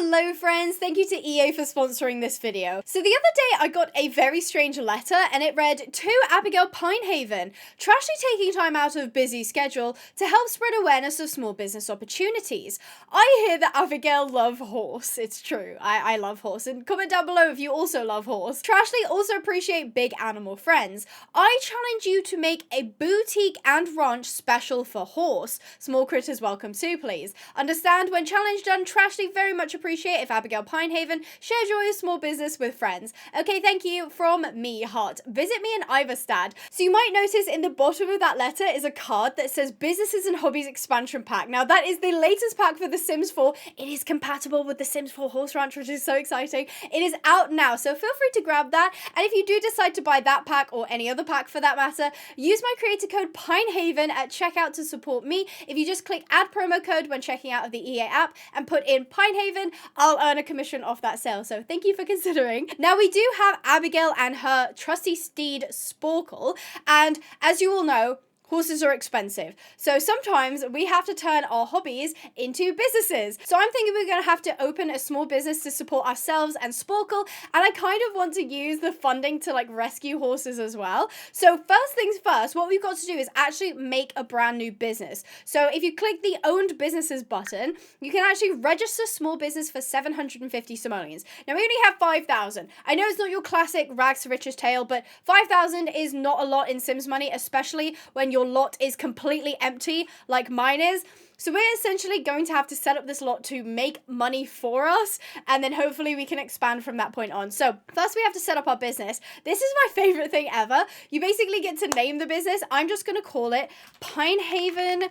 Hello friends, thank you to EA for sponsoring this video. So the other day I got a very strange letter and it read, "To Abigail Pinehaven, trashly taking time out of busy schedule to help spread awareness of small business opportunities. I hear that Abigail love horse." It's true, I love horse, and comment down below if you also love horse. Trashly also appreciate big animal friends. I challenge you to make a boutique and ranch special for horse. Small critters welcome too, please. Understand when challenge done, Trashly very much appreciate if Abigail Pinehaven share joy of small business with friends. Okay, thank you from me, heart. Visit me in Iverstad. So you might notice in the bottom of that letter is a card that says Businesses and Hobbies expansion pack. Now that is the latest pack for The Sims 4. It is compatible with The Sims 4 Horse Ranch, which is so exciting. It is out now, so feel free to grab that. And if you do decide to buy that pack or any other pack for that matter, use my creator code Pinehaven at checkout to support me. If you just click add promo code when checking out of the EA app and put in Pinehaven, I'll earn a commission off that sale, so thank you for considering. Now we do have Abigail and her trusty steed Sporkle, and as you all know, horses are expensive. So sometimes we have to turn our hobbies into businesses. So I'm thinking we're gonna have to open a small business to support ourselves and Sporkle, and I kind of want to use the funding to like rescue horses as well. So first things first, what we've got to do is actually make a brand new business. So if you click the owned businesses button, you can actually register small business for 750 simoleons. Now we only have 5,000. I know it's not your classic rags to riches tale, but 5,000 is not a lot in Sims money, especially when your lot is completely empty like mine is. So we're essentially going to have to set up this lot to make money for us, and then hopefully we can expand from that point on. So first we have to set up our business. This is my favorite thing ever. You basically get to name the business. I'm just going to call it Pinehaven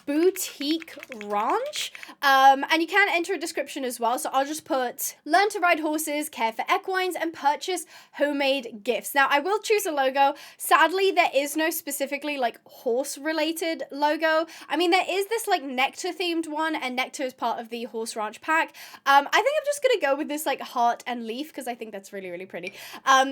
Boutique Ranch, and you can enter a description as well, so I'll just put learn to ride horses, care for equines, and purchase homemade gifts. Now I will choose a logo. Sadly there is no specifically like horse related logo. I mean there is this like nectar themed one, and nectar is part of the horse ranch pack. I think I'm just gonna go with this like heart and leaf because I think that's really pretty.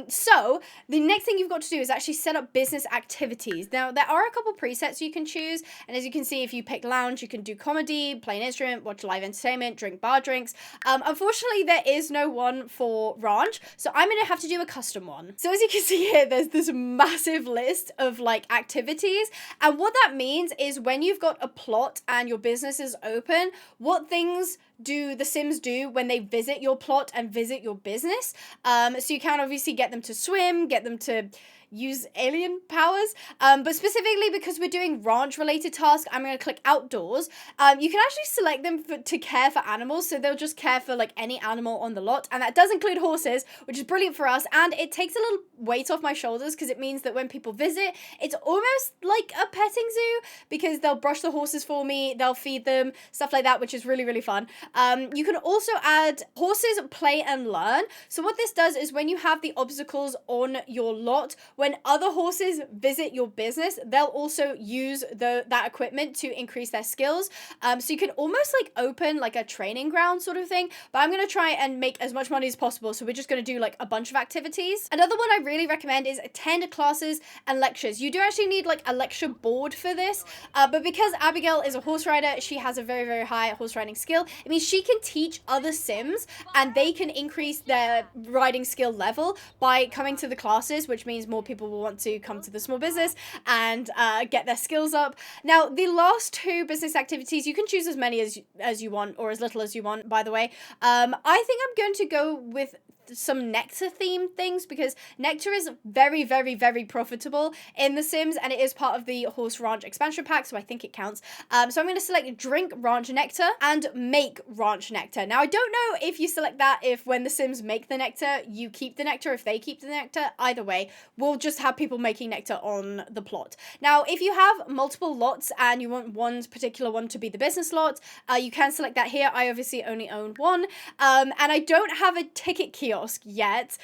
So the next thing you've got to do is actually set up business activities. Now there are a couple presets you can choose, and as you can see, if you pick lounge, you can do comedy, play an instrument, watch live entertainment, drink bar drinks. Unfortunately, there is no one for ranch, so I'm gonna have to do a custom one. So as you can see here, there's this massive list of like activities, and what that means is when you've got a plot and your business is open, what things do the Sims do when they visit your plot and visit your business? So you can obviously get them to swim, get them to use alien powers, but specifically because we're doing ranch related tasks, I'm going to click outdoors. You can actually select them to care for animals, so they'll just care for like any animal on the lot, and that does include horses, which is brilliant for us, and it takes a little weight off my shoulders because it means that when people visit, it's almost like a petting zoo because they'll brush the horses for me, they'll feed them, stuff like that, which is really fun. You can also add horses play and learn. So what this does is when you have the obstacles on your lot, when other horses visit your business, they'll also use that equipment to increase their skills. So you can almost like open like a training ground sort of thing, but I'm going to try and make as much money as possible. So we're just going to do like a bunch of activities. Another one I really recommend is attend classes and lectures. You do actually need like a lecture board for this, but because Abigail is a horse rider, she has a very high horse riding skill. It means she can teach other Sims and they can increase their riding skill level by coming to the classes, which means more people will want to come to the small business and get their skills up. Now, the last two business activities, you can choose as many as you want or as little as you want, by the way. I think I'm going to go with some nectar themed things because nectar is very profitable in The Sims, and it is part of the horse ranch expansion pack, so I think it counts. So I'm going to select drink ranch nectar and make ranch nectar. Now I don't know if you select that, if when the Sims make the nectar you keep the nectar, if they keep the nectar. Either way, we'll just have people making nectar on the plot. Now if you have multiple lots and you want one particular one to be the business lot, you can select that here. I obviously only own one, and I don't have a ticket kiosk kiosk yet.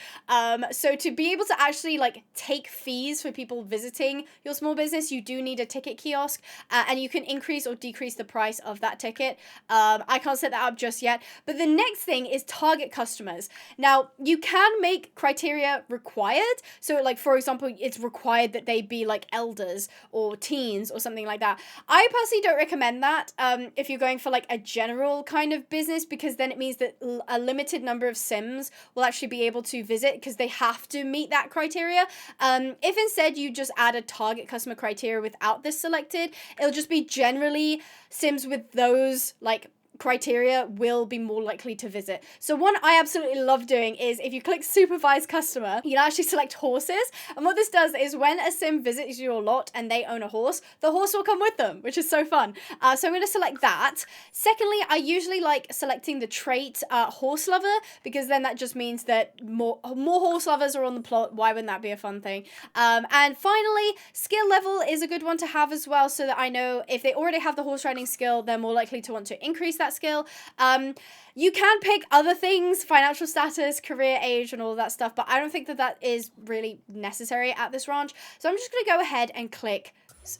So to be able to actually like take fees for people visiting your small business, you do need a ticket kiosk, and you can increase or decrease the price of that ticket. I can't set that up just yet. But the next thing is target customers. Now, you can make criteria required. So like, for example, it's required that they be like elders or teens or something like that. I personally don't recommend that if you're going for like a general kind of business, because then it means that a limited number of Sims will actually be able to visit because they have to meet that criteria. If instead you just add a target customer criteria without this selected, it'll just be generally Sims with those like criteria will be more likely to visit. So one I absolutely love doing is if you click supervise customer, you can actually select horses. And what this does is when a sim visits your lot and they own a horse, the horse will come with them, which is so fun. So I'm going to select that. Secondly, I usually like selecting the trait horse lover, because then that just means that more horse lovers are on the plot. Why wouldn't that be a fun thing? And finally, skill level is a good one to have as well, so that I know if they already have the horse riding skill, they're more likely to want to increase that skill. You can pick other things, financial status, career age, and all of that stuff, but I don't think that is really necessary at this ranch. So I'm just going to go ahead and click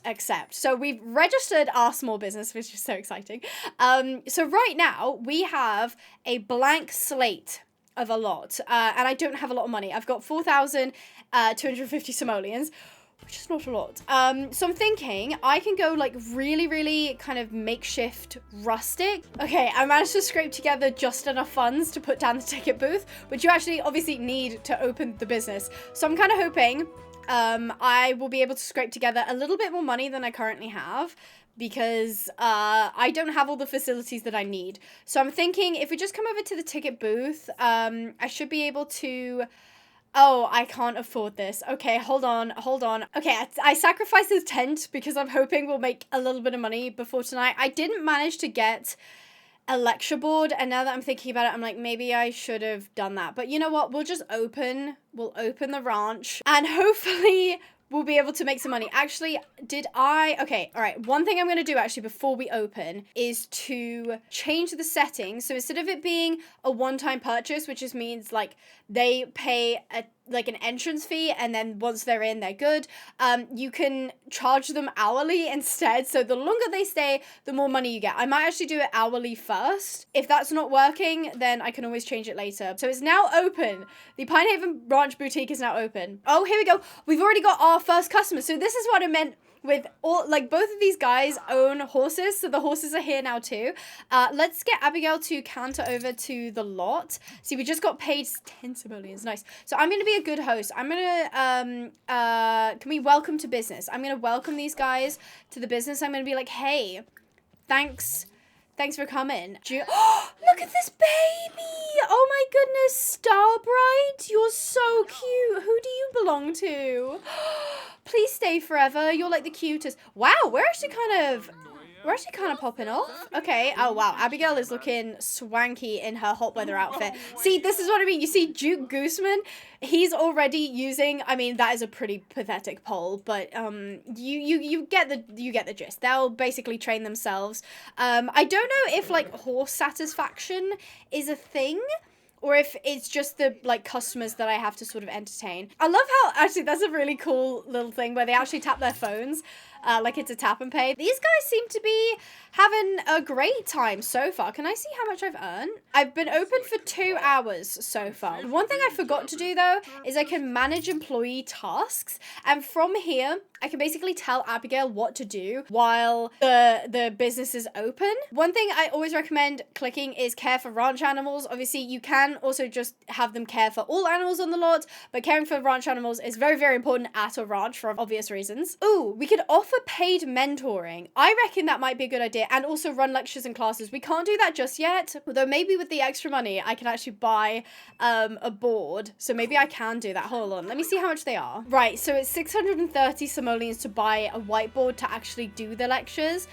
accept. So we've registered our small business, which is so exciting. So right now we have a blank slate of a lot, and I don't have a lot of money. I've got 4,250 simoleons, which is not a lot. So I'm thinking I can go like really kind of makeshift rustic. Okay, I managed to scrape together just enough funds to put down the ticket booth, which you actually obviously need to open the business. So I'm kind of hoping I will be able to scrape together a little bit more money than I currently have, because I don't have all the facilities that I need. So I'm thinking if we just come over to the ticket booth, I should be able to... Oh, I can't afford this. Okay, hold on. Okay, I sacrificed this tent because I'm hoping we'll make a little bit of money before tonight. I didn't manage to get a lecture board, and now that I'm thinking about it, I'm like, maybe I should have done that. But you know what? We'll open the ranch, and hopefully we'll be able to make some money. Actually, okay, all right. One thing I'm going to do actually before we open is to change the settings. So instead of it being a one-time purchase, which just means like they pay an entrance fee, and then once they're in, they're good. You can charge them hourly instead. So the longer they stay, the more money you get. I might actually do it hourly first. If that's not working, then I can always change it later. So it's now open. The Pinehaven Ranch Boutique is now open. Oh, here we go. We've already got our first customer. So this is what I meant with all, like, both of these guys own horses, so the horses are here now too. Let's get Abigail to canter over to the lot. See, we just got paid 10 simoleons. Nice. So I'm gonna be a good host. I'm gonna can we welcome to business? I'm gonna welcome these guys to the business. I'm gonna be like, hey, thanks for coming. Look at this baby! Oh my goodness, Starbright, you're so cute. Who do you belong to? Please stay forever. You're like the cutest. Wow, we're actually kind of popping off. Okay. Oh, wow. Abigail is looking swanky in her hot weather outfit. See, this is what I mean. You see Duke Gooseman, he's already using, I mean, that is a pretty pathetic poll, but you get the gist. They'll basically train themselves. I don't know if like horse satisfaction is a thing, or if it's just the, like, customers that I have to sort of entertain. I love how, actually, that's a really cool little thing where they actually tap their phones, like it's a tap and pay. These guys seem to be having a great time so far. Can I see how much I've earned? I've been open for 2 hours so far. One thing I forgot to do, though, is I can manage employee tasks. And from here, I can basically tell Abigail what to do while the business is open. One thing I always recommend clicking is care for ranch animals. Obviously, you can also just have them care for all animals on the lot, but caring for ranch animals is very, very important at a ranch for obvious reasons. Ooh, we could offer paid mentoring. I reckon that might be a good idea, and also run lectures and classes. We can't do that just yet, although maybe with the extra money, I can actually buy a board. So maybe I can do that. Hold on, let me see how much they are. Right, so it's 630 simoleons to buy a whiteboard to actually do the lectures.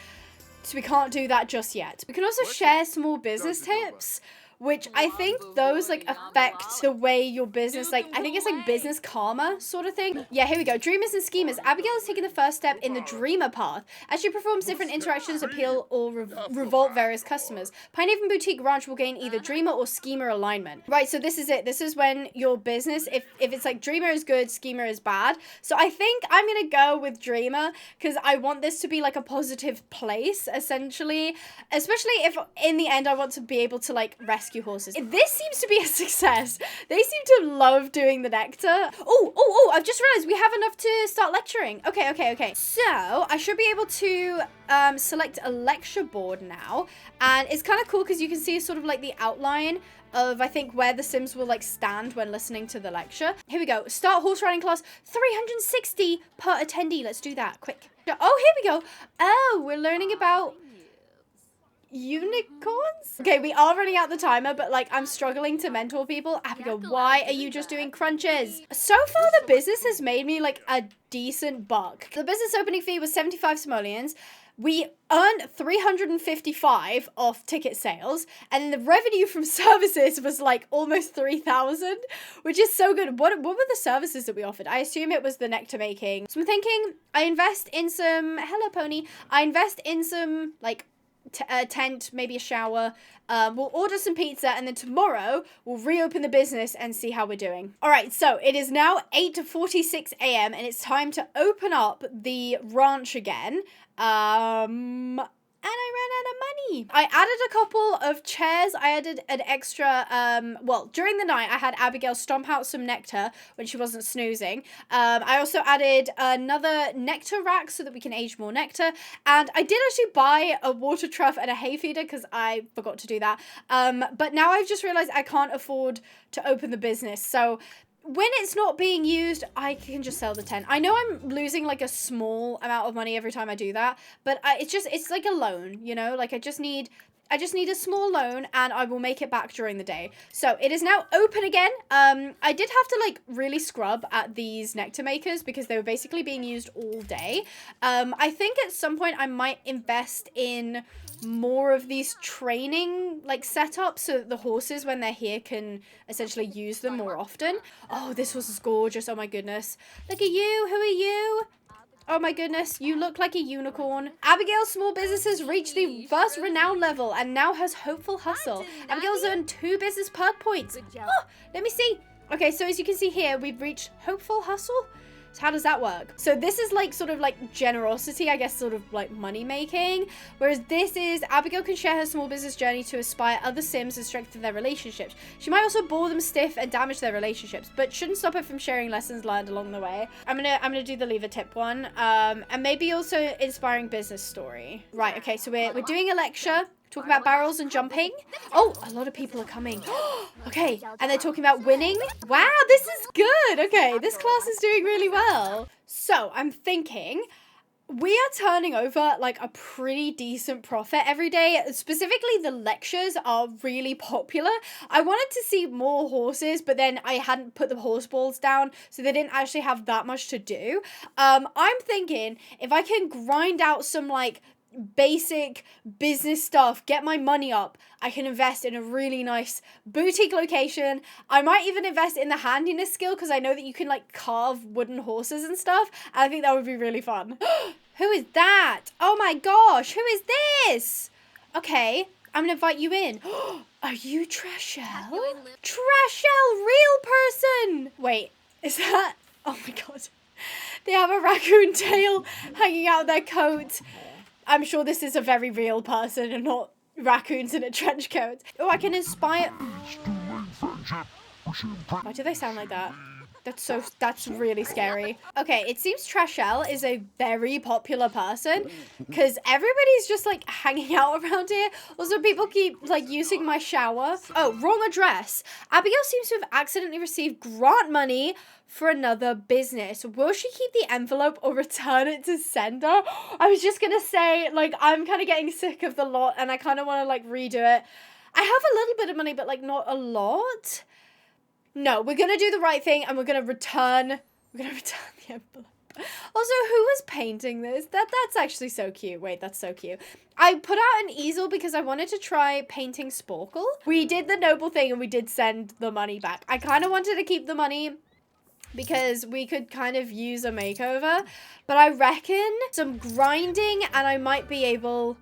So we can't do that just yet. We can also share small business tips, which I think those like affect the way your business, like I think it's like business karma sort of thing. Yeah, here we go. Dreamers and schemers. Abigail is taking the first step in the dreamer path as she performs different interactions, appeal or revolt various customers. Pinehaven Boutique Ranch will gain either dreamer or schemer alignment. Right, so this is it. This is when your business, if it's like dreamer is good, schemer is bad. So I think I'm gonna go with dreamer because I want this to be like a positive place, essentially, especially if in the end I want to be able to like rescue horses. This seems to be a success. They seem to love doing the nectar. Oh, I've just realized we have enough to start lecturing. Okay. So I should be able to select a lecture board now, and it's kind of cool because you can see sort of like the outline of, I think, where the Sims will like stand when listening to the lecture. Here we go. Start horse riding class, 360 per attendee. Let's do that quick. Oh, here we go. Oh, we're learning about unicorns? Okay, we are running out the timer, but like I'm struggling to mentor people. Abigail, why are you just doing crunches? So far the business has made me like a decent buck. The business opening fee was 75 simoleons. We earned 355 off ticket sales, and then the revenue from services was like almost 3,000, which is so good. What were the services that we offered? I assume it was the nectar making. So I'm thinking I invest in some, hello pony, I invest in some like tent, maybe a shower. We'll order some pizza, and then tomorrow we'll reopen the business and see how we're doing. All right, so it is now 8:46 a.m. and it's time to open up the ranch again. And I ran out of money. I added a couple of chairs. I added an extra, well, during the night, I had Abigail stomp out some nectar when she wasn't snoozing. I also added another nectar rack so that we can age more nectar. And I did actually buy a water trough and a hay feeder because I forgot to do that. But now I've just realized I can't afford to open the business. So when it's not being used, I can just sell the tent. I know I'm losing like a small amount of money every time I do that, but it's like a loan, you know, like I just need a small loan and I will make it back during the day. So it is now open again. I did have to like really scrub at these nectar makers because they were basically being used all day. I think at some point I might invest in more of these training like setups so that the horses when they're here can essentially use them more often. Oh, this horse is gorgeous. Oh my goodness. Look at you. Who are you? Oh my goodness, you look like a unicorn. Abigail's small business has reached the first renown level and now has hopeful hustle. Abigail's earned 2 business perk points. Oh, let me see. Okay, so as you can see here, we've reached hopeful hustle. So how does that work? So this is like sort of like generosity, I guess, sort of like money making. Whereas this is Abigail can share her small business journey to inspire other Sims and strengthen their relationships. She might also bore them stiff and damage their relationships, but shouldn't stop her from sharing lessons learned along the way. I'm gonna do the leave a tip one, and maybe also inspiring business story. Right. Okay. So we're doing a lecture. Talking about barrels and jumping. Oh, a lot of people are coming. Okay, and they're talking about winning. Wow, this is good. Okay, this class is doing really well. So I'm thinking we are turning over like a pretty decent profit every day. Specifically, the lectures are really popular. I wanted to see more horses, but then I hadn't put the horse balls down, so they didn't actually have that much to do. I'm thinking if I can grind out some like basic business stuff, get my money up, I can invest in a really nice boutique location. I might even invest in the handiness skill because I know that you can like carve wooden horses and stuff, and I think that would be really fun. Who is that? Oh my gosh, who is this? Okay, I'm gonna invite you in. Are you Trashelle? Trashelle, real person! Wait, is that? Oh my god. They have a raccoon tail hanging out of their coat. I'm sure this is a very real person and not raccoons in a trench coat. Oh, I can inspire. Why do they sound like that? That's really scary. Okay, it seems Trashelle is a very popular person because everybody's just like hanging out around here. Also, people keep like using my shower. Oh, wrong address. Abigail seems to have accidentally received grant money for another business. Will she keep the envelope or return it to sender? I was just gonna say, like, I'm kind of getting sick of the lot and I kind of want to like redo it. I have a little bit of money, but like not a lot. No, we're gonna do the right thing and we're gonna return the envelope. Also, who was painting this? That's actually so cute. Wait, that's so cute. I put out an easel because I wanted to try painting Sporkle. We did the noble thing and we did send the money back. I kind of wanted to keep the money because we could kind of use a makeover, but I reckon some grinding and I might be able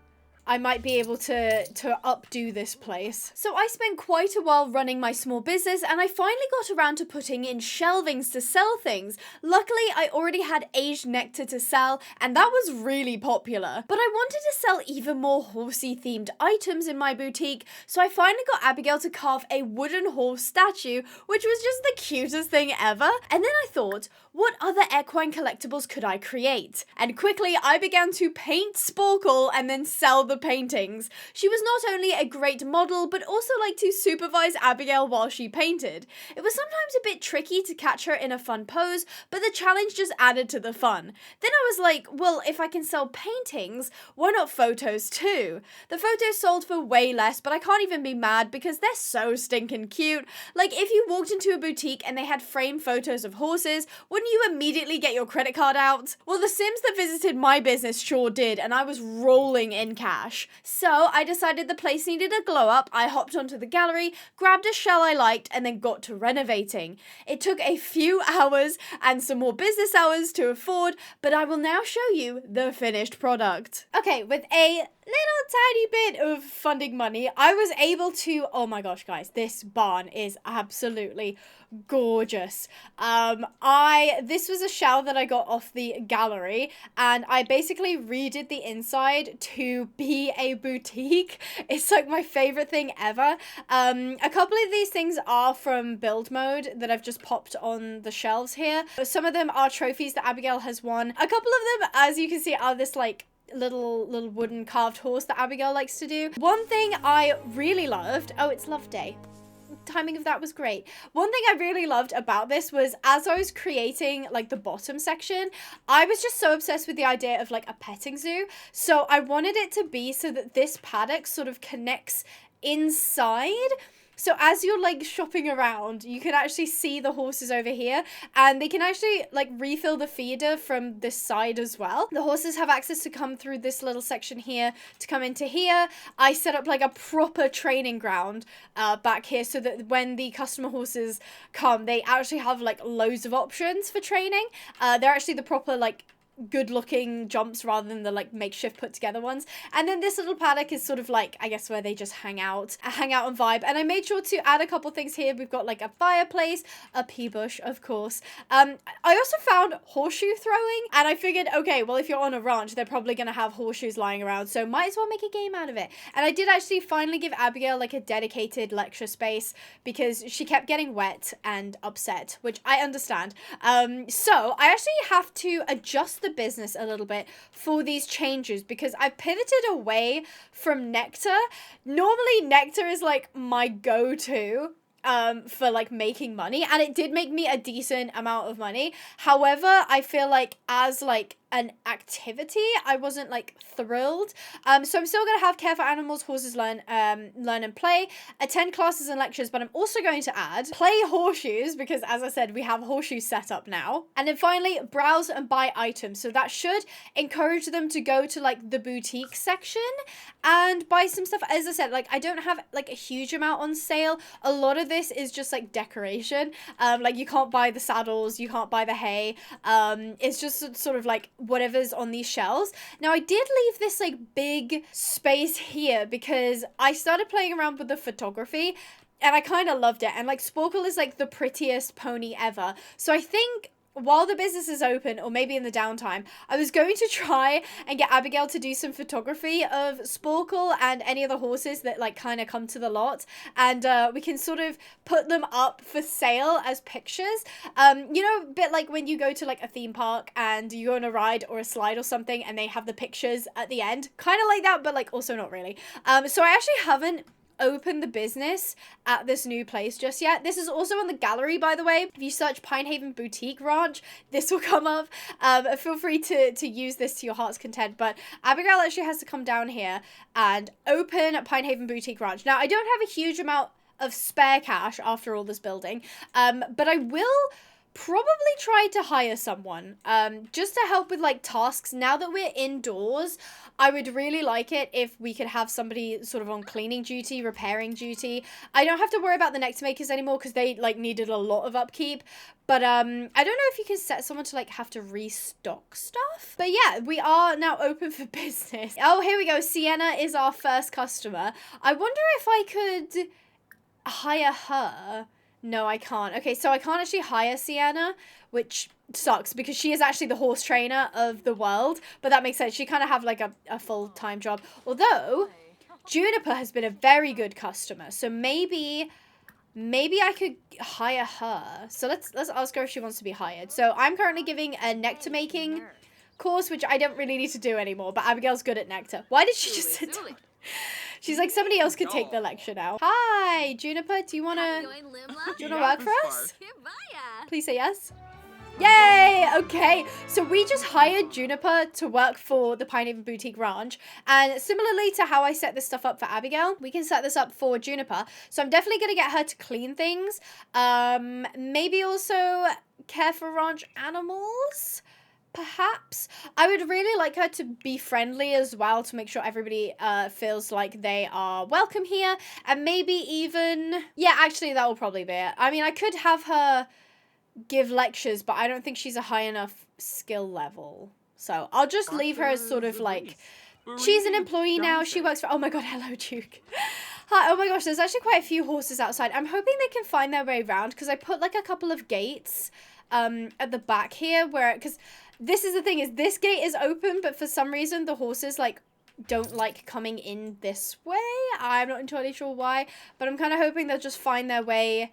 to updo this place. So I spent quite a while running my small business and I finally got around to putting in shelvings to sell things. Luckily, I already had aged nectar to sell and that was really popular. But I wanted to sell even more horsey themed items in my boutique, so I finally got Abigail to carve a wooden horse statue, which was just the cutest thing ever. And then I thought, what other equine collectibles could I create? And quickly I began to paint Sporkle and then sell the paintings. She was not only a great model, but also liked to supervise Abigail while she painted. It was sometimes a bit tricky to catch her in a fun pose, but the challenge just added to the fun. Then I was like, well, if I can sell paintings, why not photos too? The photos sold for way less, but I can't even be mad because they're so stinking cute. Like, if you walked into a boutique and they had framed photos of horses, wouldn't you immediately get your credit card out? Well, the Sims that visited my business sure did, and I was rolling in cash. So I decided the place needed a glow up. I hopped onto the gallery, grabbed a shell I liked, and then got to renovating. It took a few hours and some more business hours to afford, but I will now show you the finished product. Okay, with a little tiny bit of funding money, I was able to, oh my gosh, guys, this barn is absolutely gorgeous. This was a shell that I got off the gallery, and I basically redid the inside to be a boutique. It's like my favorite thing ever. A couple of these things are from build mode that I've just popped on the shelves here. Some of them are trophies that Abigail has won. A couple of them, as you can see, are this like little wooden carved horse that Abigail likes to do. One thing I really loved, oh, it's Love Day. Timing of that was great. One thing I really loved about this was as I was creating like the bottom section, I was just so obsessed with the idea of like a petting zoo. So I wanted it to be so that this paddock sort of connects inside. So as you're like shopping around, you can actually see the horses over here, and they can actually like refill the feeder from this side as well. The horses have access to come through this little section here to come into here. I set up like a proper training ground back here so that when the customer horses come, they actually have like loads of options for training. They're actually the proper like good looking jumps rather than the like makeshift put together ones. And then this little paddock is sort of like, I guess, where they just hang out and vibe. And I made sure to add a couple things here. We've got like a fireplace, a pea bush, of course. I also found horseshoe throwing, and I figured, okay, well, if you're on a ranch, they're probably gonna have horseshoes lying around, so might as well make a game out of it. And I did actually finally give Abigail like a dedicated lecture space because she kept getting wet and upset, which I understand. So I actually have to adjust the business a little bit for these changes because I've pivoted away from nectar. Normally nectar is like my go-to for like making money, and it did make me a decent amount of money. However, I feel like as like an activity, I wasn't like thrilled. So I'm still gonna have care for animals, horses, learn and play, attend classes and lectures, but I'm also going to add play horseshoes because, as I said, we have horseshoes set up now. And then finally, browse and buy items. So that should encourage them to go to like the boutique section and buy some stuff. As I said, like I don't have like a huge amount on sale. A lot of this is just like decoration. Like you can't buy the saddles, you can't buy the hay. It's just sort of like whatever's on these shelves. Now I did leave this like big space here because I started playing around with the photography and I kind of loved it, and like Sporkle is like the prettiest pony ever, so I think while the business is open, or maybe in the downtime, I was going to try and get Abigail to do some photography of Sporkle and any of the horses that like kind of come to the lot, and we can sort of put them up for sale as pictures. You know, a bit like when you go to like a theme park and you go on a ride or a slide or something and they have the pictures at the end, kind of like that, but like also not really. So I actually haven't open the business at this new place just yet. This is also on the gallery, by the way. If you search Pinehaven Boutique Ranch, this will come up. Feel free to use this to your heart's content, but Abigail actually has to come down here and open Pinehaven Boutique Ranch. Now, I don't have a huge amount of spare cash after all this building, but I will probably try to hire someone just to help with like tasks. Now that we're indoors, I would really like it if we could have somebody sort of on cleaning duty, repairing duty. I don't have to worry about the nectar makers anymore because they like needed a lot of upkeep. But I don't know if you can set someone to like have to restock stuff. But yeah, we are now open for business. Oh, here we go. Sienna is our first customer. I wonder if I could hire her. No, I can't. Okay, so I can't actually hire Sienna, which sucks because she is actually the horse trainer of the world. But that makes sense. She kind of have like a full-time job. Although, Juniper has been a very good customer. So maybe I could hire her. So let's ask her if she wants to be hired. So I'm currently giving a nectar making course, which I don't really need to do anymore. But Abigail's good at nectar. Why did she just sit down? She's like, somebody else could take the lecture now. Hi, Juniper, do you wanna work for us? Please say yes. Yay! Okay, so we just hired Juniper to work for the Pinehaven Boutique Ranch. And similarly to how I set this stuff up for Abigail, we can set this up for Juniper. So I'm definitely going to get her to clean things. Maybe also care for ranch animals. Perhaps. I would really like her to be friendly as well to make sure everybody feels like they are welcome here. And maybe even... Yeah, actually, that will probably be it. I mean, I could have her give lectures, but I don't think she's a high enough skill level. So I'll just leave her as sort of like... She's an employee now. She works for... Oh my god, hello, Duke. Hi, oh my gosh, there's actually quite a few horses outside. I'm hoping they can find their way around because I put like a couple of gates at the back here where... Because this is the thing, is this gate is open, but for some reason the horses like don't like coming in this way. I'm not entirely sure why, but I'm kind of hoping they'll just find their way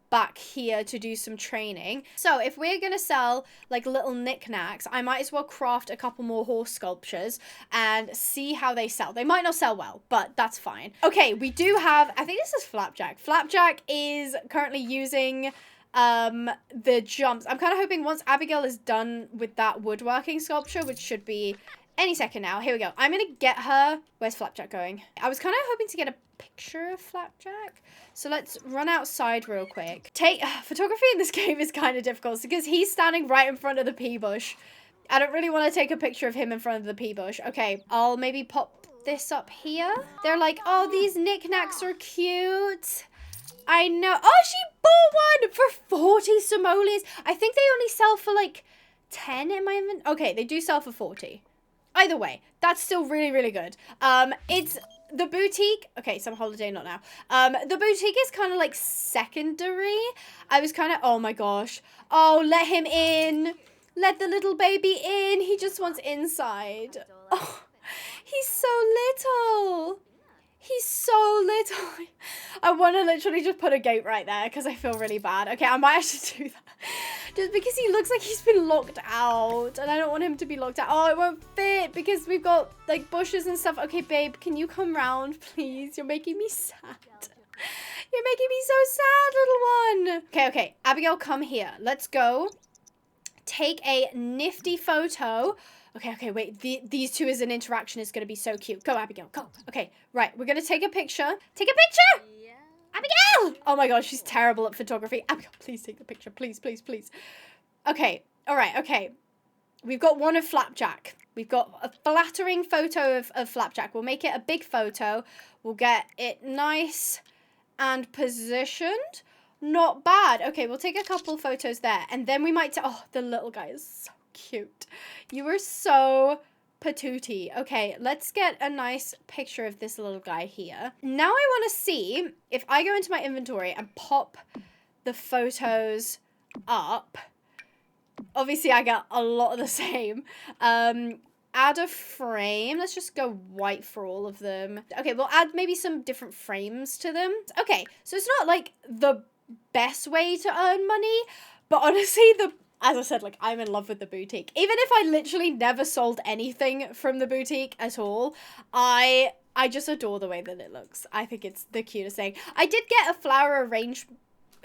back here to do some training. So if we're gonna sell like little knickknacks, I might as well craft a couple more horse sculptures and see how they sell. They might not sell well, but that's fine. Okay, we do have, I think this is Flapjack. Flapjack is currently using the jumps. I'm kind of hoping once Abigail is done with that woodworking sculpture, which should be any second now. Here we go. I'm gonna get her. Where's Flapjack going? I was kind of hoping to get a picture of Flapjack. So let's run outside real quick. Photography in this game is kind of difficult because he's standing right in front of the pea bush. I don't really want to take a picture of him in front of the pea bush. Okay, I'll maybe pop this up here. They're like, oh, these knickknacks are cute. I know. Oh, she bought one for 40 simoleons. I think they only sell for like 10 in my inventory. Okay, they do sell for 40. Either way, that's still really, really good. It's the boutique. Okay, some holiday, not now. The boutique is kind of like secondary. I was kind of, oh my gosh. Oh, let him in. Let the little baby in. He just wants inside. Oh, he's so little. He's so little. I want to literally just put a gate right there because I feel really bad. Okay, I might actually do that. Just because he looks like he's been locked out. And I don't want him to be locked out. Oh, it won't fit because we've got like bushes and stuff. Okay, babe, can you come round, please? You're making me sad. You're making me so sad, little one. Okay, okay. Abigail, come here. Let's go. Take a nifty photo. Okay, okay, wait. These two as an interaction is going to be so cute. Go, Abigail, go. Okay, right. We're going to take a picture. Take a picture! Yeah. Abigail! Oh my gosh, she's terrible at photography. Abigail, please take the picture. Please, please, please. Okay, all right, okay. We've got one of Flapjack. We've got a flattering photo of Flapjack. We'll make it a big photo. We'll get it nice and positioned. Not bad. Okay, we'll take a couple photos there. And then we might... Oh, the little guy is so cute. You were so patootie. Okay, let's get a nice picture of this little guy here. Now I want to see if I go into my inventory and pop the photos up. Obviously, I get a lot of the same. Add a frame. Let's just go white for all of them. Okay, we'll add maybe some different frames to them. Okay, so it's not like the best way to earn money, but honestly, as I said, like, I'm in love with the boutique. Even if I literally never sold anything from the boutique at all, I just adore the way that it looks. I think it's the cutest thing. I did get a flower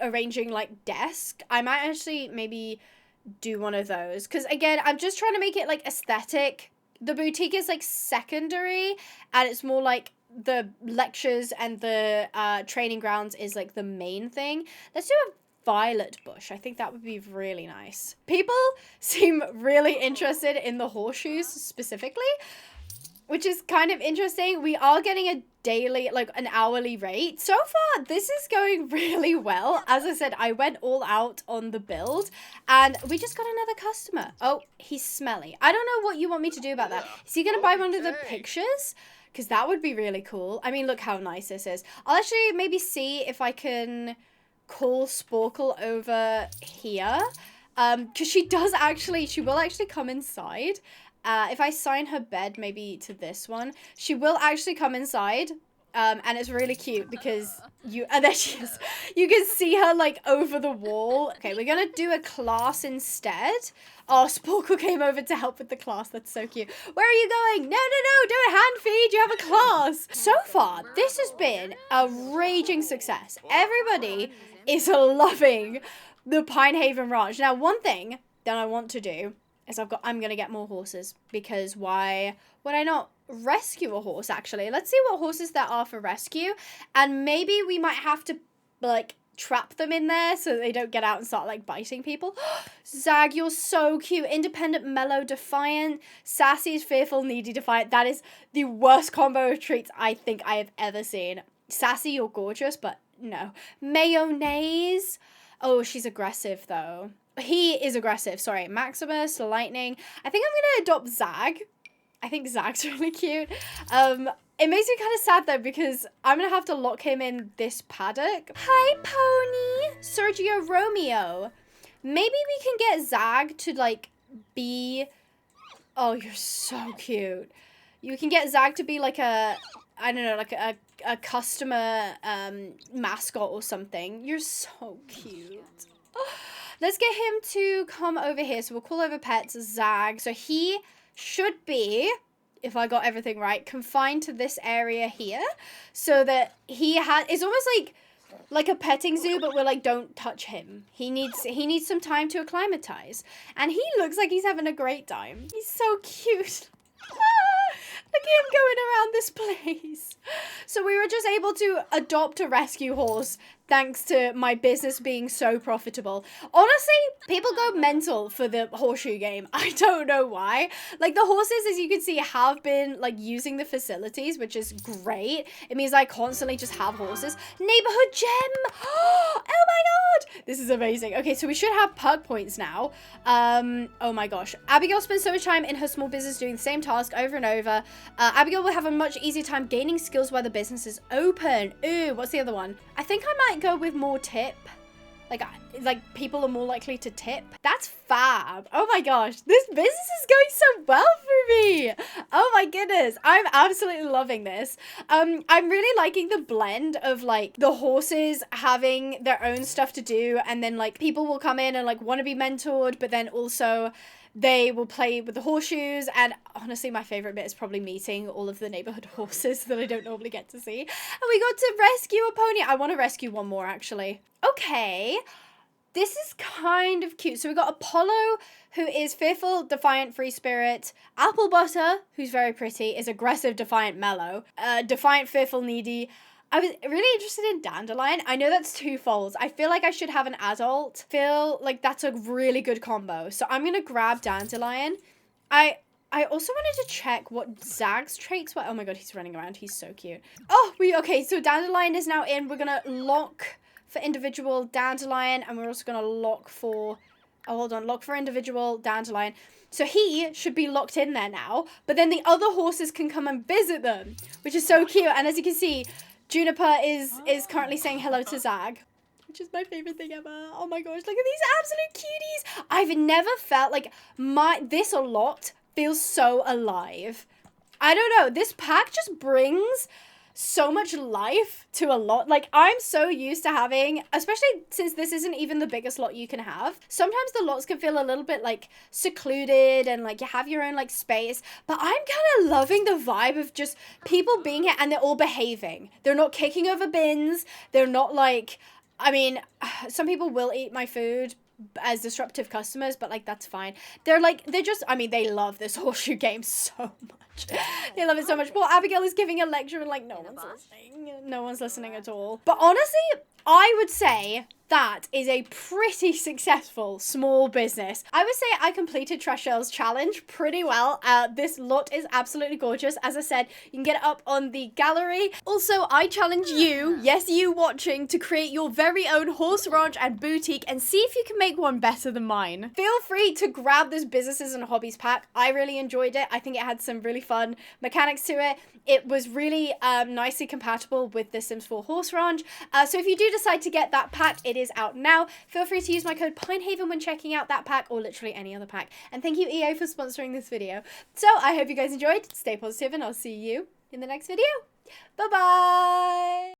arranging, like, desk. I might actually maybe do one of those. Because, again, I'm just trying to make it, like, aesthetic. The boutique is, like, secondary, and it's more, like, the lectures and the training grounds is, like, the main thing. Let's do a violet bush. I think that would be really nice. People seem really interested in the horseshoes specifically, which is kind of interesting. We are getting a daily, like an hourly rate. So far, this is going really well. As I said, I went all out on the build and we just got another customer. Oh, he's smelly. I don't know what you want me to do about that. Is he gonna buy one of the pictures? Because that would be really cool. I mean, look how nice this is. I'll actually maybe see if I can call Sporkle over here. Because she will actually come inside. If I sign her bed maybe to this one, she will actually come inside. And it's really cute because there she is. You can see her like over the wall. Okay, we're gonna do a class instead. Oh, Sporkle came over to help with the class. That's so cute. Where are you going? No, don't hand feed. You have a class. So far, this has been a raging success. Everybody is loving the Pinehaven Ranch. Now, one thing that I want to do is I'm gonna get more horses, because why would I not rescue a horse? Actually, let's see what horses there are for rescue, and maybe we might have to like trap them in there so they don't get out and start like biting people. Zag, you're so cute. Independent, mellow, defiant. Sassy is fearful, needy, defiant. That is the worst combo of traits I think I have ever seen. Sassy, you're gorgeous, but no. Mayonnaise. Oh, she's aggressive though. He is aggressive. Sorry. Maximus, Lightning. I think I'm gonna adopt Zag. I think Zag's really cute. It makes me kind of sad though, because I'm gonna have to lock him in this paddock. Hi, Pony. Sergio Romeo. Maybe we can get Zag to like be... Oh, you're so cute. You can get Zag to be like a... I don't know, like a customer mascot or something. You're so cute. Let's get him to come over here. So we'll call over pets, Zag. So he should be, if I got everything right, confined to this area here. So that it's almost like a petting zoo, but we're like, don't touch him. He needs some time to acclimatize. And he looks like he's having a great time. He's so cute. Look at him going around this place. So we were just able to adopt a rescue horse thanks to my business being so profitable. Honestly, people go mental for the horseshoe game. I don't know why. Like, the horses, as you can see, have been like using the facilities, which is great. It means I constantly just have horses. Neighborhood gem. Oh my god. This is amazing. Okay, so we should have perk points now. Oh my gosh. Abigail spends so much time in her small business doing the same task over and over. Abigail will have a much easier time gaining skills while the business is open. Ooh, what's the other one? I think I might go with more tip. Like people are more likely to tip. That's fab. Oh my gosh, this business is going so well for me. Oh my goodness, I'm absolutely loving this. I'm really liking the blend of like the horses having their own stuff to do, and then like people will come in and like want to be mentored, but then also they will play with the horseshoes. And honestly, my favorite bit is probably meeting all of the neighborhood horses that I don't normally get to see. And we got to rescue a pony. I want to rescue one more, actually. Okay, this is kind of cute. So we got Apollo, who is fearful, defiant, free spirit. Apple Butter, who's very pretty, is aggressive, defiant, mellow. Defiant, fearful, needy. I was really interested in Dandelion. I know that's twofold. I feel like I should have an adult. Feel like that's a really good combo. So I'm going to grab Dandelion. I also wanted to check what Zag's traits were. Oh my god, he's running around. He's so cute. Oh, okay, so Dandelion is now in. We're going to lock for individual Dandelion, and we're also going to lock for... Oh, hold on. Lock for individual Dandelion. So he should be locked in there now, but then the other horses can come and visit them, which is so cute. And as you can see, Juniper is currently saying hello to Zag, which is my favorite thing ever. Oh my gosh, look at these absolute cuties. I've never felt like this a lot feels so alive. I don't know, this pack just brings so much life to a lot. Like, I'm so used to having, especially since this isn't even the biggest lot you can have, sometimes the lots can feel a little bit like secluded and like you have your own like space, but I'm kind of loving the vibe of just people being here, and they're all behaving. They're not kicking over bins. They're not like, I mean, some people will eat my food as disruptive customers, but like that's fine. They're just, I mean, they love this horseshoe game so much. They love it so much. Poor Abigail is giving a lecture and like no one's listening at all. But honestly, I would say that is a pretty successful small business. I would say I completed Trashel's challenge pretty well. This lot is absolutely gorgeous. As I said, you can get it up on the gallery. Also, I challenge you, yes, you watching, to create your very own horse ranch and boutique and see if you can make one better than mine. Feel free to grab this Businesses and Hobbies pack. I really enjoyed it. I think it had some really fun mechanics to it. It was really nicely compatible with the Sims 4 horse ranch. So if you do decide to get that pack, it is out now. Feel free to use my code Pinehaven when checking out that pack or literally any other pack. And thank you, EA, for sponsoring this video. So I hope you guys enjoyed. Stay positive and I'll see you in the next video. Bye-bye.